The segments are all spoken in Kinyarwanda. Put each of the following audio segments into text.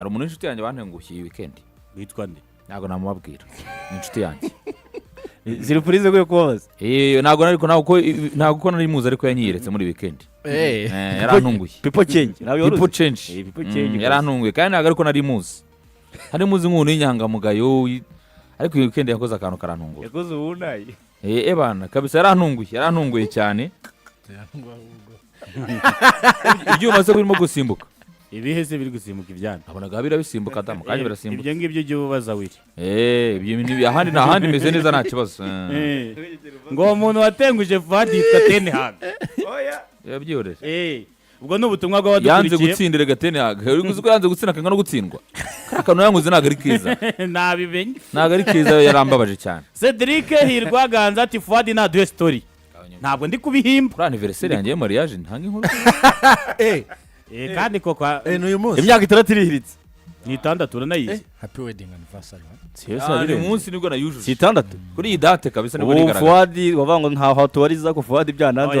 hari umuntu inshuti yanjye bantengushye iyi weekend witwa nde ntago namubabwira ni inshuti yanjye surprise kwe kubaza ntago ariko ntago ko nari muzi ariko yanyiyeretse muri weekend yarantunguye people change people change yarantunguye kandi ntago ariko nari muzi hari muzi nk'umuntu y'inyangamugayo ariko iyi weekend yakoze akantu karantungura yakoze ubunayi bana kabisa yarantunguye cyane ibyuma se birimo gusimbuka ibiheze biri gusimbuka ibyana abonaga birabisimbuka damu kandi birasimbuka ibyo ngibyo ujye ubaza wiri ibyo ahandi meze neza nta kibazo ngo umuntu watenguje Fuad yitwa Ten Hag yabyihoreje ubwo n'ubutumwa bw'abadukurikiye yanze gutsindira Ten Hag uri uzi ko yanze gutsinda akanga no gutsindwa akantu yanguze ntago ari kiza nabimenye ntago ari kiza yarambabaje cyane Cedric Hirwa Ganza ati Fuad naduhe story ntabwo ndi kubihimba kuri anniversaire yanjye mariage ntanga inkuru kandi koko n'uyu munsi imyaka 6 irihiritse ni 6 uranayizi happy wedding anniversary uyu munsi nibwo nayujuje si 6 kuri iyi date kabisa nibwo nigaragaza Fuad wavanga ntaho tubariza ko Fuad byananze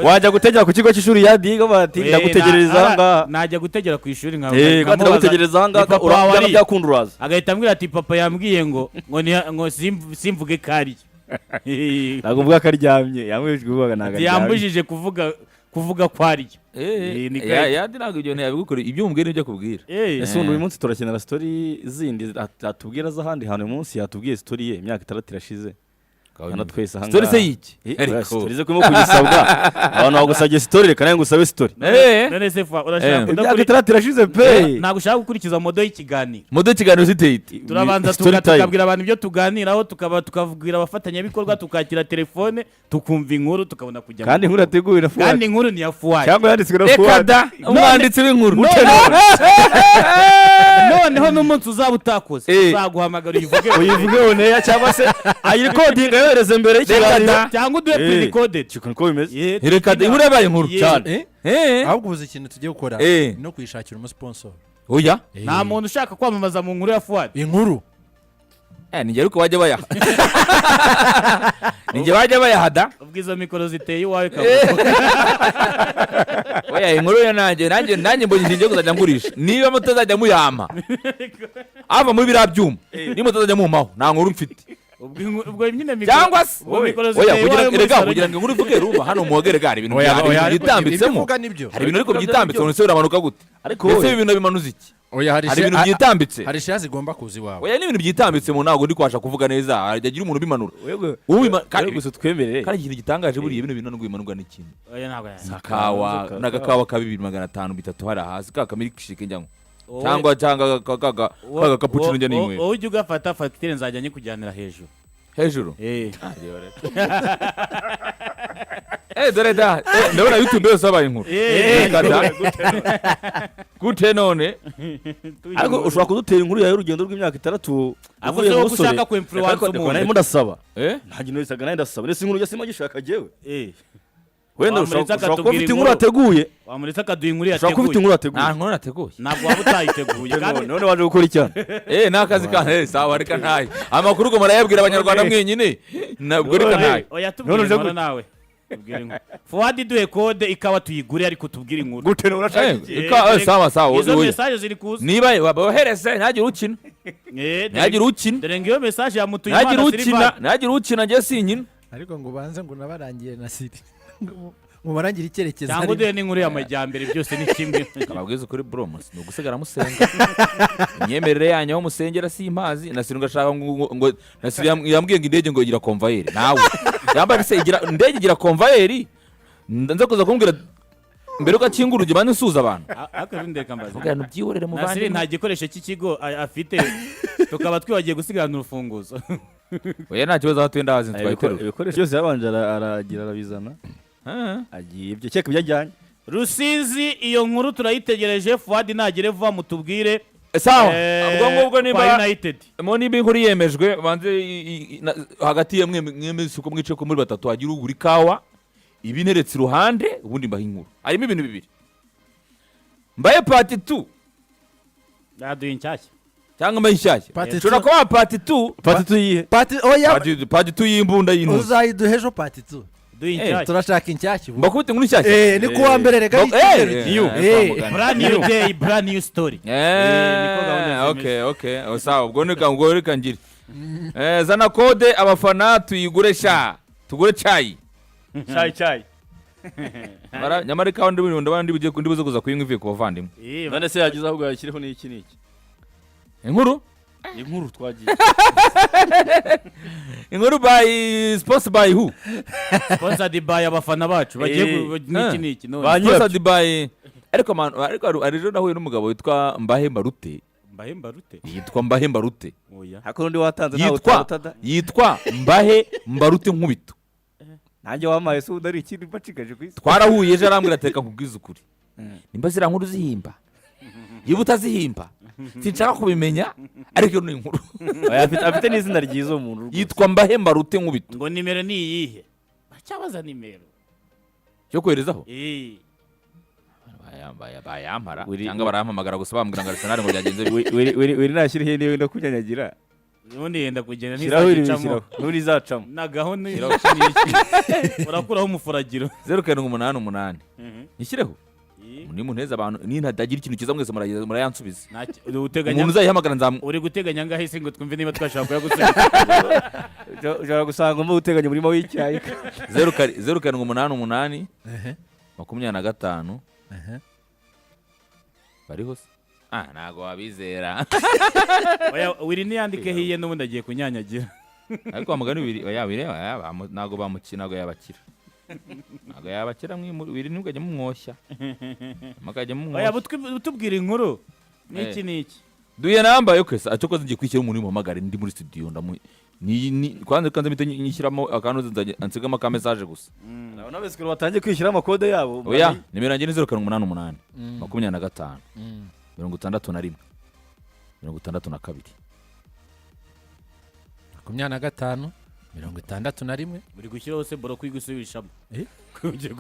wajya gutegera ku kigo cy'ishuri yadiga bati ndagutegereza nga najya gutegera ku ishuri nkawe ndagutegereza nga urabya byakunduraza agahita ambwira ati papa yambwiye ngo simvuge kari ntabwo mvuga ko aryamye yamwijwe uvuga ntabwo yambujije kuvuga ko ari yandi ntabwo ibyo ntiyabigukora ibyo umubwira ibyo akubwira ese uyu munsi turakenera story zindi atubwira z'ahandi hantu uyu munsi yatubwiye story ye imyaka 6 irashize hano twese ahanga story se yiki story ze kurimo kugisabwa abantu bagusabye story reka nawe ngusabe story none se urashaka imyaka 6 irashize pe ntabwo ushaka gukurikiza modo y'ikiganiro ziteye iti turabanza tukabwira abantu ibyo tuganiraho tukavugira abafatanyabikorwa tukakira telefone tukumva inkuru tukabona kujya kandi inkuru yateguwe na Fuad kandi inkuru ni ya Fuad cyangwa yanditswe na Fuad umwanditsi w'inkuru noneho n'umunsi uzaba utakoze uzaguhamagara uyivuge oneya cyangwa se ayirecording yohereze mbere y'ikiganiro cyangwa uduhe pre-recorded cyiko niko bimeze reka inkuru yabaye inkuru cyane ahubwo ubuze ikintu tugiye gukora no kwishakira umusponsor oya nta muntu ushaka kwamamaza mu nkuru ya Fuad inkuru ninjye ariko bajya bayaha ninjye bajya bayahada ubwiza mikoro ziteye iwawe oya inkuru ya nanjye mbonye ngiye kuzajya ngurisha niba mutazajya muyama ava muri birabyuma niba mutazajya mumaho nta nkuru mfite ubwo nyine mikoro cyangwa se oya kugira ngo inkuru ivuge rumba hano muhogere gari ibintu byitambitsemo hari ibintu ariko byitambitse none se uramanuka gute ariko ese ibintu bimanuza iki hari ibintu byitambitse hari shazi zigomba kuza iwawe oya n'ibintu byitambitse mu ntago ndi kwasha kuvuga neza agira umuntu bimanura kandi gusa twemerere kandi ikintu gitangaje buriye ibintu bintu bimanurwa n'ikintu oya ntabwo kawa n'agakawa ka 2,500 bitatu hari hasi ka milkshake njyango cyangwa kaga cappuccino njya nimwe wowe ujye ugafata facture nzajya nyikujyanira hejuru dore da ndabona YouTube yose abaye inkuru gute none ariko ushobora kudutera inkuru yawe urugendo rw'imyaka 6 avuye mu musore ushaka ku influence umuntu nari mudasaba nta kintu wese agana ndasaba rese inkuru yasima gishaka jewe wenda ushobora kuba ufite inkuru yateguye wamuretse akaduha inkuru ushobora kuba ufite inkuru yateguye nta nkuru nateguye ntabwo waba utayiteguye kandi none waje gukora icyana n'akazi kanjye sawa reka ntaye amakuru ngo marayabwira abanyarwanda mwenyine nabwo reka ntaye oya tubwire nawe Fuad duhe code ikawa tuyigure ariko tubwire inkuru gute no urashaka sawa izo message ziri kuza niba babohereze ntagire ukina dore ngiyo message ya mutu Imana Silva ntagire ukina ngiye sinyina ariko ngo banze ngo nabarangiye na Siri ngo barangira icyerekezo cyangwa duhe n'inkuru y'amajyambere byose ni kimwe ababwiza ukuri bromos ni ugusigara musenga imyemerere yanyu aho musengera si impazi nasiri ngashaka ngo nasiri yambwiye ngo indege ngo igira convoyeur nawe yambara se indege igira convoyeur ndanze kuza kumbwira mbere uko akingura ujye bane nsuza abantu akabindeka mbaza ubwo byihorere mu bandi nasiri nta gikoresho cy'ikigo afite tukaba twibagiye gusigarana urufunguzo oya nta kibazo aho twenda hazi twayiterura ibikoresho byose yabanje aragira arabizana agiye ibyo cyeka byajyanye Rusizi iyo nkuru turayitegereje Fuad nagire vuba mutubwire sawa ubwo niba United niba inkuru yemejwe banze hagati ya mwemwe isuko mwice ko muri batatu hagira ugura ikawa ibineretse iruhande ubundi mbaha inkuru harimo ibintu bibiri mbaye part 2 yaduye inshyashya cyangwa mbaye inshyashya ushobora kuba part 2 yihe oya part 2 y'imbunda y'intuzi uzayiduhejo part 2 turashaka inshyashya ubu. mbakubite inkuru nshyashya Ni kuwa mbere reka brand new day brand new story niko gahunda zimeze. okay sawa ubwo reka ngire zana kode abafana tuyigure tugure cyayi cyayi nyamara ikawa ndi buze kuza kuyinywa ivuye ku bavandimwe none se yagize ahubwo yashyireho n'iki inkuru twagiye inkuru by sponsor by who sponsored by abafana bacu bagiye n'iki none sponsored by ariko arijo nahuye n'umugabo witwa Mbahemba Rute yitwa Mbahemba Rute hakuru ndi watanze nawe utatada yitwa Mbahemba Rute nkubito nanjye wamaye se udari ikintu bacikaje kwisi twarahuye ejo arambwira ateka kubwiza ukuri nimba zira nkuru zihimba yiba utazihimba sinshaka kubimenya ariko ni inkuru afite n'izina ryiza umuntu yitwa Mbahemba Rute nkubito ngo nimero ni iyihe bacyabaza nimero cyo koherezaho bayampara cyangwa barampamagara gusa bambwira ngo Arsenal ngo byagenze wiri nashyira ihene wenda kunyanyagira ubundi yenda kugenda ntizagicamo n'uri zacamo na gahunda urakuraho umufuragiro 0788 nishyireho ni muneza abantu nintadagira ikintu kiza mwese murayansubiza umuntu uzayihamagara uri guteganya ngaho isi ngo twumve niba twashaka kuyagusubiza ushobora gusanga mu uteganya umurimo w'icyayi 0788 25 bariho se ntago wabizera wiri niyandike hiye n'ubundi agiye kunyanyagira ariko wamugani bireba ntago bamukina ntago yabakira ntago yabakira wiri ntugajya mumwoshya utubwira inkuru n'iki duye namba yo kwesa cyo ko ngiye kwishyira umuntu muhamagare ndi muri studio kwanze kanze mite nyishyiramo akantu ansigama ka message gusa nabona bese ko batangiye kwishyira amakode yabo oya nimero yanjye ni 0788 25 61 62 25 61 uri gushyiraho se boro kwigusubishamo ugiye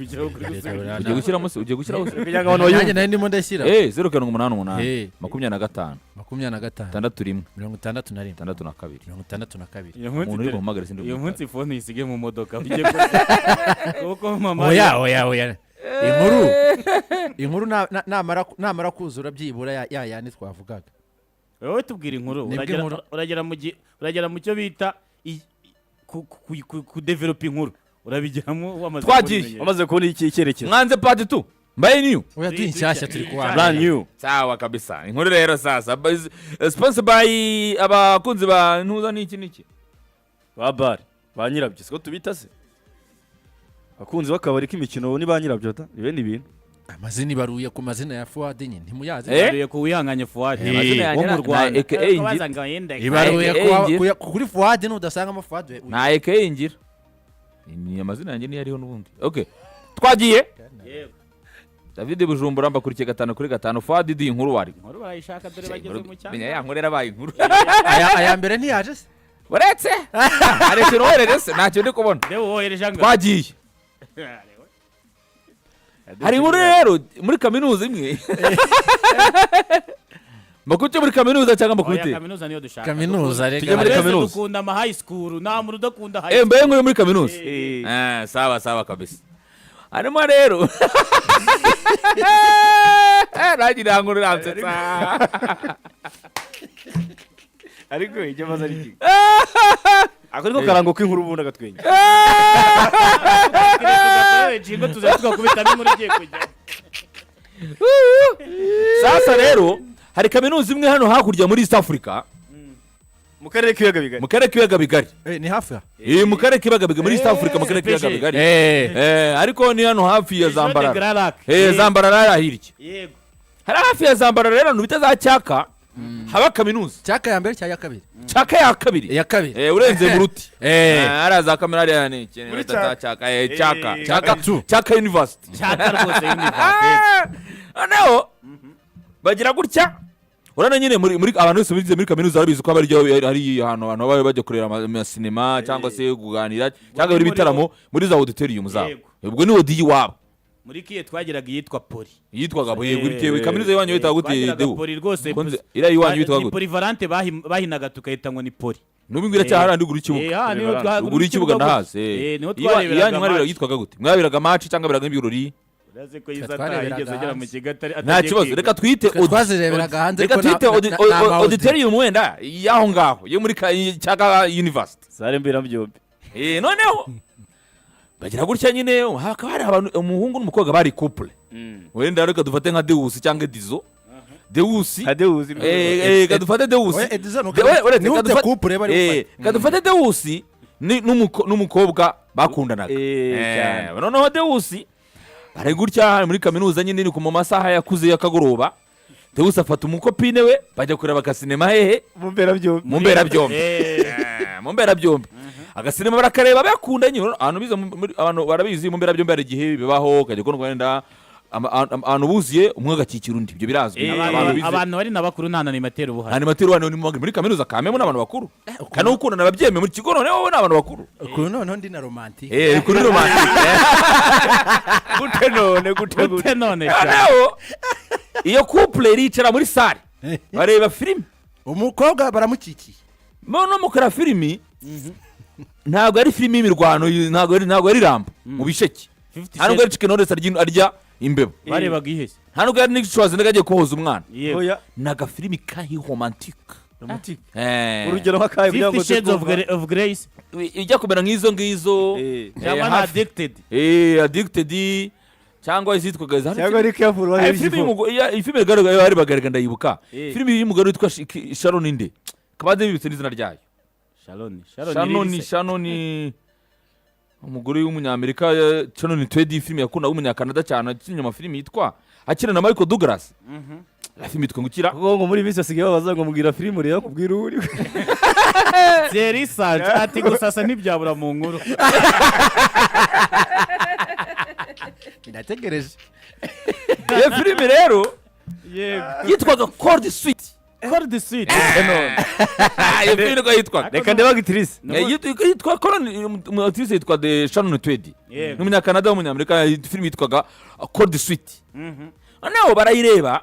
gushyiramo se ugiye gushyiraho se kugira ngo abantu bayumve nanjye ndimo ndashyira 0788 25 61 62 umuntu uri buhamagare sindi iyo munsi phone yisige mu modoka ugiye kuko mama oya inkuru namara kuzura byibura yandi twavugaga wowe tubwira inkuru uragera mu cyo bita ku develop inkuru urabigiramo wamaze kubona iki cyerekezo mwanze part 2 mbaye new oya inshyashya turi kuwa brand new sawa kabisa inkuru rero sasa sponsor by abakunzi ba ntuza niki ba bar ba nyirabyo siko tubita se abakunzi bakabari k'imikino ni ba nyirabyo ta ibindi bintu amazina ibaruye ku mazina ya Fuad nyine ntimuyazi ibaruye ku wihanganye Fuad wo mu Rwanda ibaruye kuri Fuad n'udasangamo Fuad na AKA ingira ni amazina yanjye ni yariho n'ubundi okay twagiye David Bujumbura mbakurikiye 5-5 Fuad di inkuru barayishaka dore bageze mu cyangwa ya nkorera baye inkuru aya mbere ntiyaje se baretse ari cyo woherere se ntacyo ndi kubona rero wohereje ngo twagiye hari inkuru rero muri kaminuza imwe Makute muri kaminuza cyangwa makute kaminuza niyo dushaka kaminuza rega tujye muri kaminuza dukunda ama high school nta muntu udakunda high school mbaye muri kaminuza sawa kabisa arimo rero nagira ngo ramsetsa ariko ijye maze ari ako niko karango k'inkuru ubundi agatwenge jingo tuzakubita n'inkuru igiye kujya sasa rero hari kaminuza imwe hano hakurya muri East Africa mu karere k'ibiyaga bigari ni hafi mu karere k'ibiyaga bigari muri East Africa mu karere k'ibiyaga bigari ariko ni hano hafi ya Zambarara Zambarara ahirike yego hari hafi ya Zambarara rero nubita za Cyaka haba kaminuza Cyaka ya mbere cyangwa ya kabiri Cyaka ya kabiri urenze mu ruti araza kamera ari yani muri Cyaka University Cyaka rwose University naho bagira gutya urana nyine muri abantu bose bize muri kaminuza arabizi ko hari ahantu abantu bajya kurera ama cinema cyangwa se kuganira cyangwa biri bitaramo muri za auditorium zabo ubwo ni odi wabo muri kiye twagiraga yitwa Poli yitwaga buri kaminuza yiwanyu yitwa gute Poli rwose ira yiwanyu yitwa gute Polivalente bahinaga tukahita ngo ni Poli n'ubwo iracyahari andi gura ikibuga ugura ikibuga ndahazi niho twareberaga iyanyu mwariberaga yitwaga gute mwabiraga match cyangwa biraga ibirori urazi ko yizata yigeze agera mu kigatari nta kibazo reka twite twazireberaga hanze reka twite auditorium wenda yaho ngaho yo muri cyaka university sare mbera byombi noneho bagira gutya nyine hakaba hari abantu umuhungu n'umukobwa bari couple wenda reka dufate nka Deus cyangwa Dizo Deus kadufate Deus kadufate Deus n'umukobwa bakundanaga noneho Deus bari gutya muri kaminuza nyine ni ku masaha yakuze yakagoroba Deus afata umukopine we bajya kureba akasinema hehe mu mberabyombi agasinema barakareba bakundanye abantu barabizi mu mberabyombi hari igihe bibaho kajya ko Rwanda abantu buziye umwe agakikira undi ibyo birazwi abantu bari nabakuru nta animateur ubuhari animateur wano ni muri kaminuza kamemo n'abantu bakuru kandi ukunda nababyeme muri kigo noneho n'abantu bakuru kuri noneho ndi na romantic kuri romantic gute none iyo couple iricara muri salle bareba filime umukobwa baramukikiye no mukora filimi ntabwo ari filimi y'imirwano ntabwo ari rambo mu bisheke ntabwo ari chicken Knowless arya imbeba barebaga ihese ntabwo ari n'icwazi n'agagiye kohoza umwana naga filimi kahi romantique urugero nk'akaye kugira ngo 50 Shades of Grey ijya kumera nk'izo cyangwa addicted cyangwa izitwaga cyangwa ari careful filimi igaragara hari bagaragara ndayibuka filimi y'umugore witwa Sharon inde kabade bibitse n'izina ryayo Sharon umugore w'umunyamerika Sharon Tweedy filimi yakunda w'umunyakanada cyane akinye amafilimi yitwa akina na Michael Douglas la filimi yitwa ngukira ngo muri bisi asigaye babaza ngo mugira filimi rero kubwira uri Thierry Sanch ati gusasa ntibyabura mu nkuru ndategereje iyo filimi rero yitwaga Cold Sweet iyo filimi niko yitwaga reka ndebaga Itrice yitwa Itrice yitwa de Sharon Tweedy n'umunyakanada w'umunyamerika filimi yitwaga Cold Sweet noneho barayireba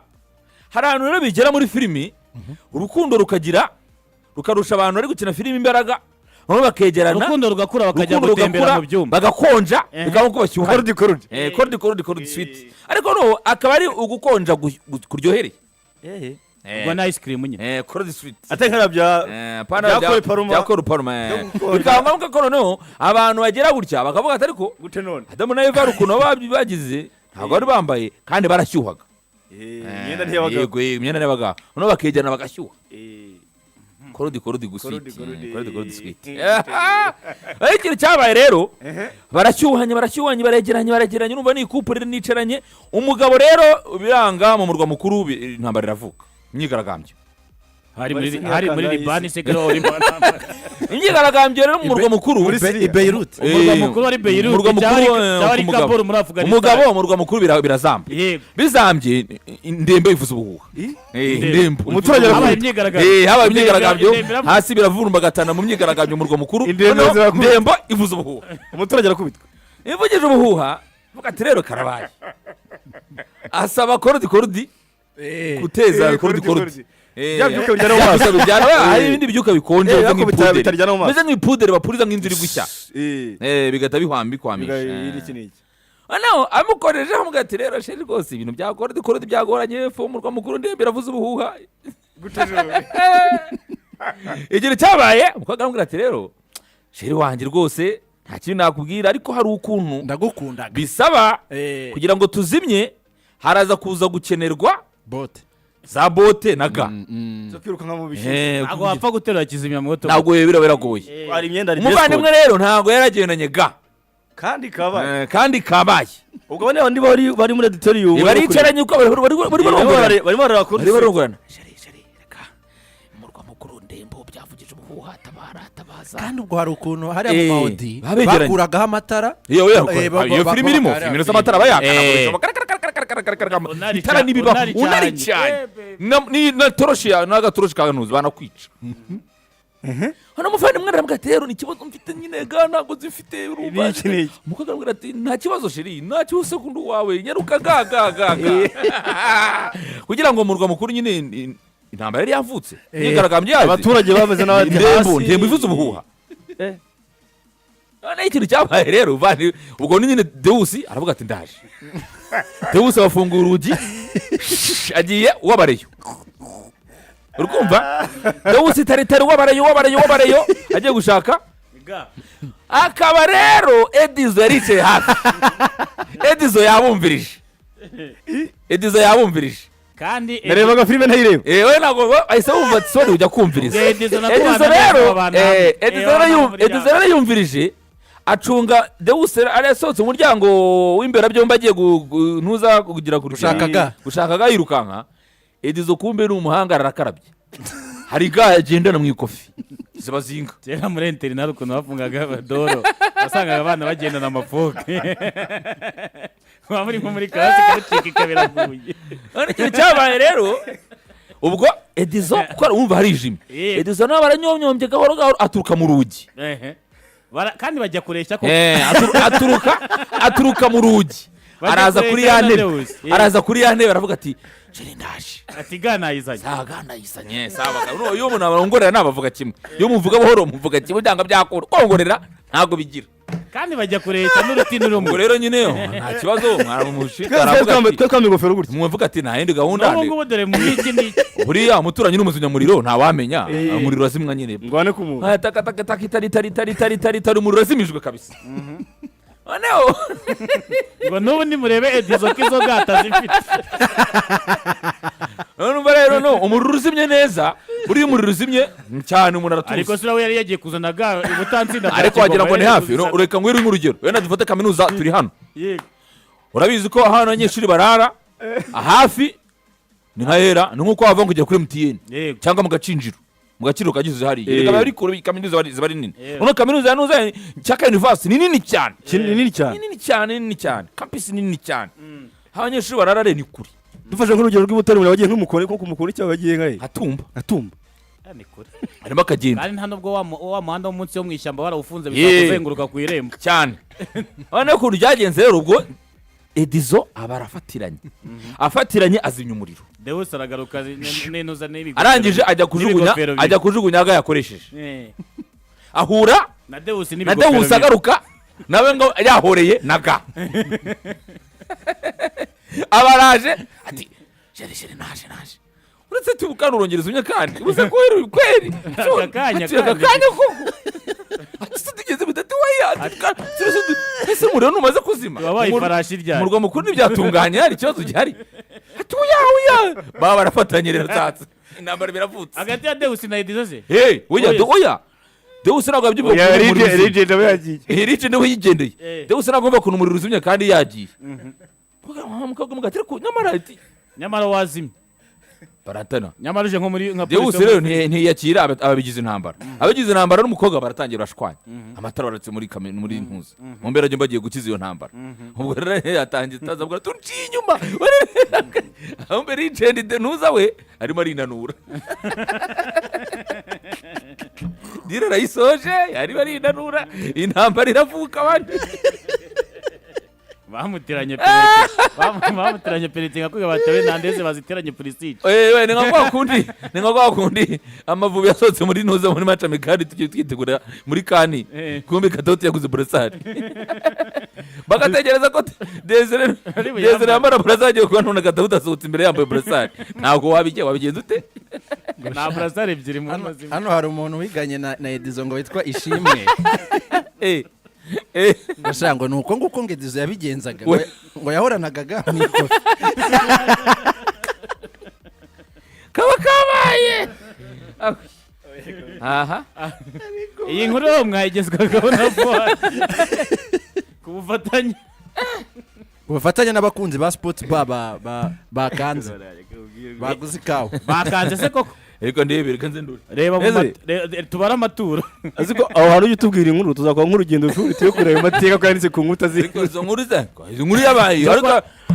hari ahantu rero bigera muri filimi urukundo rukarusha abantu bari gukina filimi imbaraga noneho bakegerana urukundo rugakura bakajya gutembera mu byumba bagakonja bikaba uko bashyuha Cold Sweet ariko no akaba ari ugukonja kuryohereye ubwo na ice cream nye Cold Sweet atekana bya Paruma bikaba ngombwa ko noneho abantu bagera gutya bakavuga ati ariko gute none Adamu na Eva ukuntu bagize ntabwo bari bambaye kandi barashyuhaga imyenda ntiyabaga yego imyenda ntiyabaga noneho bakegerana bagashyuha Cold Sweet ariko ikintu cyabaye rero barashyuhanye baregeranye numva ni couple nicaranye umugabo rero biranga mu murwa mukuru intambara iravuka imyigaragambyo hari muri Libani segero imyigaragambyo rero mu murwa mukuru i Beirut umurwa mukuru ari Beirut cyari Kabul muri Afghanistan umurwa mukuru birazamba bizambye indembe ivuza ubuhuha indembe umuturage habaye imyigaragambyo hasi biravurumbagatana mu myigaragambyo mu murwa mukuru indembe ivuza ubuhuha umuturage arakubitwa ivugije ubuhuha vuga ati rero karabaye asaba korodi guteza korodi hari ibindi byuka bikonje meze nk'ipudere bapuriza nk'inzu iri gushya bigahita bikwamisha noneho amukoresha amuga ati rero sheri rwose ibintu bya korodi byagoranye epfo umurwa mukuru ndembe iravuza ubuhuha ikintu cyabaye umukobwa aramubwira ati rero sheri wanjye rwose nta kintu nakubwira ariko hari ukuntu ndagukundaga bisaba kugira ngo tuzimye haraza kuza gukenerwa za bote na ga zo kwiruka nka mu bishye ntabwo wapfa guterura kizimyamoto ntabwo biragoye hari imyenda umuvandimwe rero ntabwo yaragendanye ga kandi kabaye ubwo bane bari muri auditorium baricaranye uko barimo baragorana reka umurwa mukuru ndembo byavugije ubuhuha tabaza kandi ubwo hari ukuntu hariya mu maodi bakuragaho amatara iyo filimi irimo filimi z'amatara bayaka itara nibiba unari cyane na toroshi n'agatoroshi kanuzi banakwica hano muvandimwe aramubwira ati rero ni ikibazo mfite nyine ga ntabwo zifite urumva umukobwa aramubwira ati nta kibazo sheri nta kibazo sekundu wawe nyaruka ga kugira ngo mu murwa mukuru nyine intambara yari yavutse imyigaragambyo yaje abaturage bameze n'abati ndembo ivuze ubuhuha noneho ikintu cyabaye rero ubwo ni nyine Deusi aravuga ati ndaje Deusi abafungura urugi agiye uwabareyo urumva Deusi taritari uwabareyo agiye gushaka akaba rero Edizo yaricaye hafi Edizo yabumvirije kandi narebaga filime ntayireba we ntabwo ahise wumva sori ujya kumviriza Edizo rero yumvirije acunga Deusi arasohotse umuryango w'imbere byombi agiye ntuza kugira gushakaga yirukanka Edizo kumbe ni umuhanga arakarabye hari ga agendana mu ikofi ziba zinga kera muri interinari ukuntu bafungaga abadoro wasangaga abana bagendana amafoke waba uri nko muri karasi karucika ikabiraguye ikintu cyabaye rero ubwo Edizo kuko wumva harijimye Edizo nawe baranyomyombye gahoro gahoro aturuka mu rugi kandi bajya kureshya ko aturuka mu rugi araza kuri ya ntebe aravuga ati jeri ndaje ati ganayizanye sabaga iyo umuntu arongorera nabavuga kimwe iyo muvuga buhoro muvuga kimwe byanga byakora kongorera ntago bigira kandi bajya kureshya n'urutini rumwe ngo rero nyine nta kibazo twambaye ingofero gutya muvuga ati nta yindi gahunda n'ubwo dore mu iki ni buriya umuturanyi n'umuzinyamuriro ntawamenya umuriro urazimwa nyine ngwane ku muntu tari umuriro urazimijwe kabisa noneho ngo n'ubu nimurebe Edizo ko izo gata zifite none rero no umuriro uzimye neza buriya umuriro uzimye cyane umuntu aratuza ariko sura we yari yagiye kuzana ga ubutansinda ariko wagira ngo ni hafi ureka ngwiri nk'urugero wenda dufate kaminuza turi hano urabizi ko hano abanyeshuri barara hafi ni nka hera ni nk'uko wava ngo ujya kuri MTN cyangwa mu gacinjiro mu gaciro kagize hariya reka bari kuri kaminuza ziba ari nini uno kaminuza ya Nuza Cyaka University ni nini cyane campus nini cyane abanyeshuri barara ni kuri dufashe nk'urugero rw'Ibutare muri bagiye nk'umukore ko kumukore cyangwa bagiye nkaye atumba ni kuri arimo akagenda kandi nta nubwo wa muhanda w'umunsi wo mu ishyamba barawufunze bizakuzenguruka ku irembo cyane noneho ukuntu byagenze rero ubwo Edizo aba afatiranye azimya umuriro Deusi aragaruka n'intuza n'ibigo arangije ajya kujugunya aga yakoresheje ahura na Deusi agaruka nawe ngo yahoreye naga abaraje ati jeri naje uretse tubukana urongereza umye kandi ubuze kweri akanya koko tugeze bitatu waya ese umuriro numaze kuzima wabaye ifarashi ryari umurwa mukuru ntibyatunganye hari ikibazo gihari ati uya baba barafatanye rero tatse intambara biravutse hagati ya Deusi na Edizo se oya Deusi ntabwo abyumva niwe yigendeye Deusi ntabwo yumva ukuntu umuriro uzimye kandi yagiye mukabwa mugatera ku nyamara wazimye baratana nyamara uje nko muri nka Deusi rero ntiyakira ababigize intambara abagize intambara n'umukobwa baratangira bashwanya amatara baratse muri ntuza mu mbere ajya bagiye gukiza iyo ntambara ubwo rero yatangiye tazavuga tuciye inyuma aho mbere y'icende ntuza we arimo arinanura dira rayisoje arimo arinanura intambara iravuka abandi bamutiranye penalty nka kuga batewe nandeze baziteranye Pulisic ni nka kwa kundi Amavubi yasohotse muri ntuza muri match amikari tugiye twitegura muri kani kumbe Katauti yaguze Brassard bagategereza ko Desire amara Brassard agiye kubona Katauti asohotse imbere yambaye Brassard ntabwo wabigenza ute na Brassard ebyiri mu mazima hano hari umuntu wiganye na Edizo ngo witwa Ishimwe ngo ni uko nguko ngo Edizo yabigenzaga ngo yahoranaga n'ikofi kaba kabaye iyi nkuru mwayigezwagaho na Fuad ku bufatanye n'abakunzi ba sports bakanze baguze ikawa bakanze se koko ariko ndebere nzendura reba tubara amaturo aziko aho hantu utubwira inkuru tuzakora nk'urugendo turi kureba amateka ko yanditse ku nkuta izo nkuru yabaye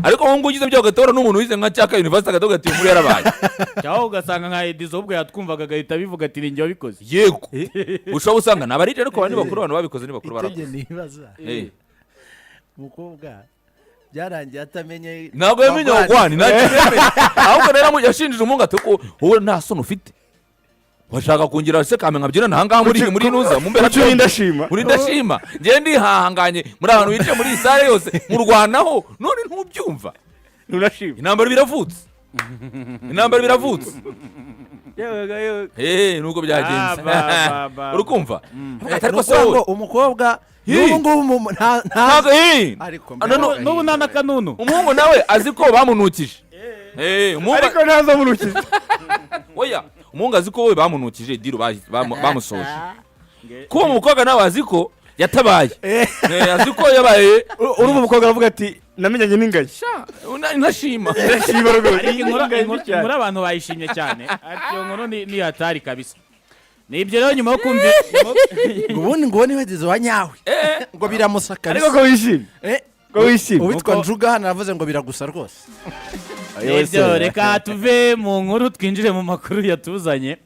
ariko wowe ngo ugize byo gatora n'umuntu wize nka Cyaka University agatoga ati inkuru yarabaye cyaho ugasanga nka Edizo ubwo yatwumvaga agahita bivuga ati ninjye wabikoze yego ushobora usanga nabarije ariko abandi bakuru abantu babikoze ni bakuru barakoze nibaza umukobwa byarangiye atamenye ntabwo yamenye wagwani ahubwo rero yashinjije umuhungu ati ko wowe nta soni ufite washaka kungira se kame nkabyina ntahangaha muri nuza mu mbera muri ndashima ngiye ndihahanganye muri abantu bicaye muri iyi sare yose murwanaho none ntubyumva intambara biravutse nuko byagenze urukumva ariko ngo umukobwa n'ubu n'ubu nta n'akanunu umuhungu nawe azi ko bamunukije ariko ntazamunukije oya umuhungu azi ko we bamunukije diro bamusoje kuba umukobwa nawe azi ko yatabaye azi ko yabaye urumva umukobwa aravuga ati namenyanye n'ingagi ntashima inkuru abantu bayishimye cyane iyo nkuru ni hatari kabisa ni ibyo rero nyuma yo kumva ubundi ngo ni wegeze wa nyawe ngo biramusaka ariko ko wishimye uwitwa Njuga hano aravuze ngo biragusa rwose ibyo reka tuve mu nkuru twinjire mu makuru yatuzanye